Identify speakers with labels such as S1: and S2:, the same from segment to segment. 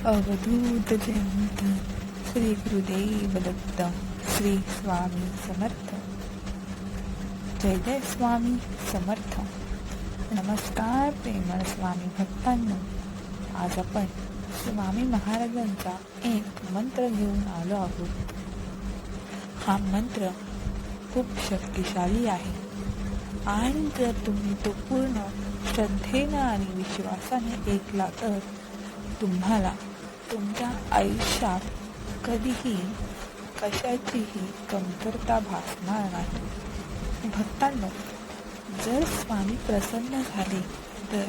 S1: अवधूत जयंत श्री गुरुदेव दत्त श्री स्वामी समर्थ. जय जय स्वामी समर्थ. नमस्कार प्रेमळ स्वामी भक्तांनो. आज आपण स्वामी महाराजांचा एक मंत्र घेऊन आलो आहोत. हा मंत्र खूप शक्तिशाली आहे आणि जर तुम्ही तो पूर्ण श्रद्धेनं आणि विश्वासाने ऐकला तर तुम्हाला तुमच्या आयुष्यात कधीही कशाचीही कमतरता भासणार नाही. भक्तांनो, जर स्वामी प्रसन्न झाले तर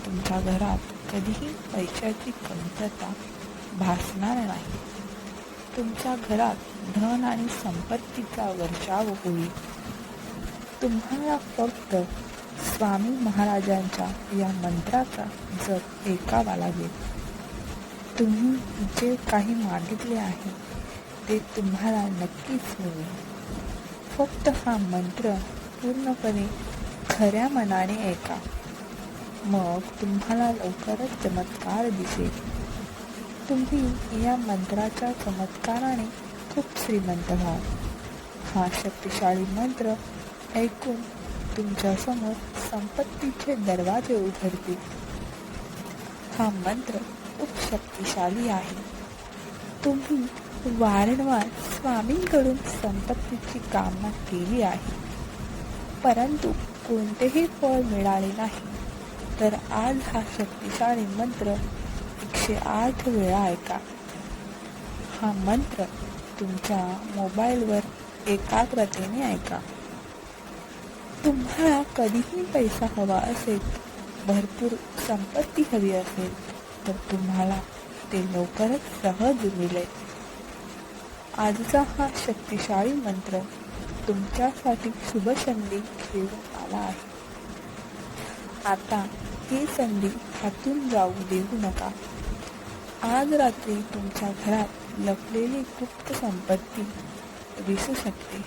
S1: तुमच्या घरात कधीही पैशाची कमतरता भासणार नाही. तुमच्या घरात धन आणि संपत्तीचा वर्षाव होईल. तुम्हाला फक्त स्वामी महाराजांच्या या मंत्राचा जप ऐकावा लागेल. तुम्ही जे काही मागितले आहे ते तुम्हाला नक्कीच मिळेल. फक्त हा मंत्र पूर्णपणे खऱ्या मनाने ऐका, मग तुम्हाला लवकरच चमत्कार दिसेल. तुम्ही या मंत्राच्या चमत्काराने खूप श्रीमंत व्हाल. हा शक्तिशाली मंत्र ऐकून तुमच्यासमोर संपत्तीचे दरवाजे उघडतील. हा मंत्र खूप शक्तिशाली आहे. तुम्ही वारंवार स्वामींकडून संपत्तीची कामना केली आहे, परंतु कोणतेही फळ मिळाले नाही. तर आज हा शक्तिशाली मंत्र 108 वेळा ऐका. हा मंत्र तुमच्या मोबाईलवर एकाग्रतेने ऐका. तुम्हाला कधीही पैसा हवा असेल, भरपूर संपत्ती हवी असेल तर तुम्हाला ते लवकरच सहज मिळेल. आजचा हा शक्तिशाली मंत्र तुमच्यासाठी शुभ संधी घेऊन आला आहे. आता ही संधी हातून जाऊ देऊ नका. आज रात्री तुमच्या घरात लपलेली गुप्त संपत्ती दिसू शकते.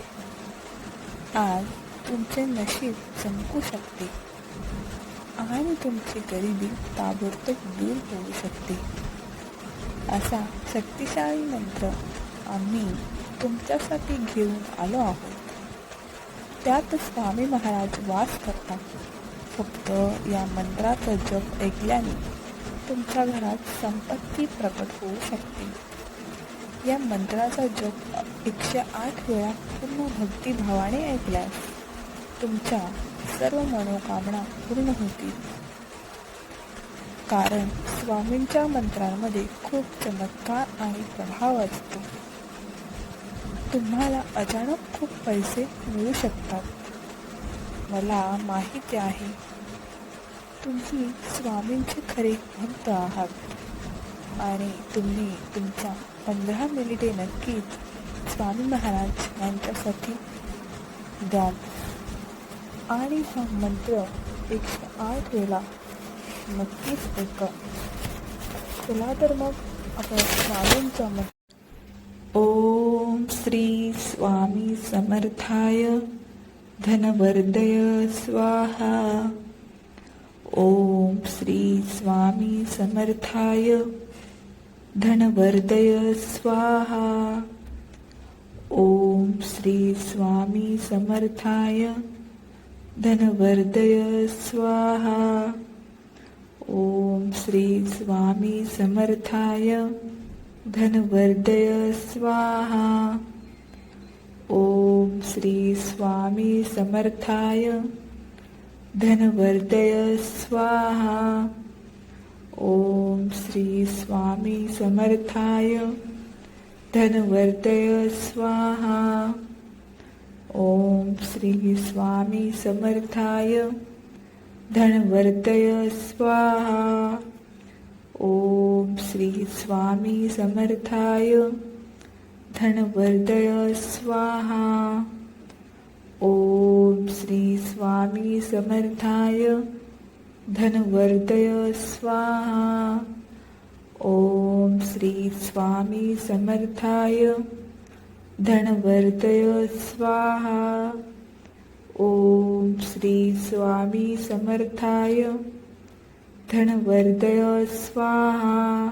S1: आज तुमचे नशीब चमकू शकते आणि तुमची गरिबी ताबडतोब दूर होऊ शकते. असा शक्तिशाली मंत्र आम्ही तुमच्यासाठी घेऊन आलो आहोत. त्यात स्वामी महाराज वास करतात. फक्त या मंत्राचा जप ऐकल्याने तुमच्या घरात संपत्ती प्रकट होऊ शकते. या मंत्राचा जप 108 वेळा पूर्ण भक्तिभावाने ऐकल्यास तुमच्या सर्व मनोकामना पूर्ण होतील. कारण स्वामींच्या मंत्रांमध्ये खूप चमत्कार आणि प्रभाव असतो. तुम्हाला अचानक खूप पैसे मिळू शकतात. मला माहिती आहे तुम्ही स्वामींचे खरे भक्त आहात आणि तुम्ही तुमच्या 15 मिनिटे नक्कीच स्वामी महाराज यांच्यासाठी द्याल आणि हा मंत्र 108 वेळा नक्कीच ऐका. चला तर मग आपण स्वामींचा मंत्र. ओम श्री स्वामी समर्थाय धनवर्धय स्वाहा. ओम श्री स्वामी समर्थाय धनवर्धय स्वाहा. ओम श्री स्वामी समर्थाय धनवर्धय स्वाहा. ओम श्री स्वामी समर्थाय धनवर्धय स्वाहा. ओम श्री स्वामी समर्थाय धनवर्धय स्वाहा. ओम श्री स्वामी समर्थाय धनवर्धय स्वाहा. ओम श्री स्वामी समर्थाय धनवर्धय स्वाहा. ओम श्री स्वामी समर्थाय धनवर्धय स्वाहा. ओम श्री स्वामी समर्थाय धनवर्धय स्वाहा. ओम श्री स्वामी समर्थाय धनवर्धय स्वाहा. ओम श्री स्वामी समर्थाय धनवर्धय स्वाहा.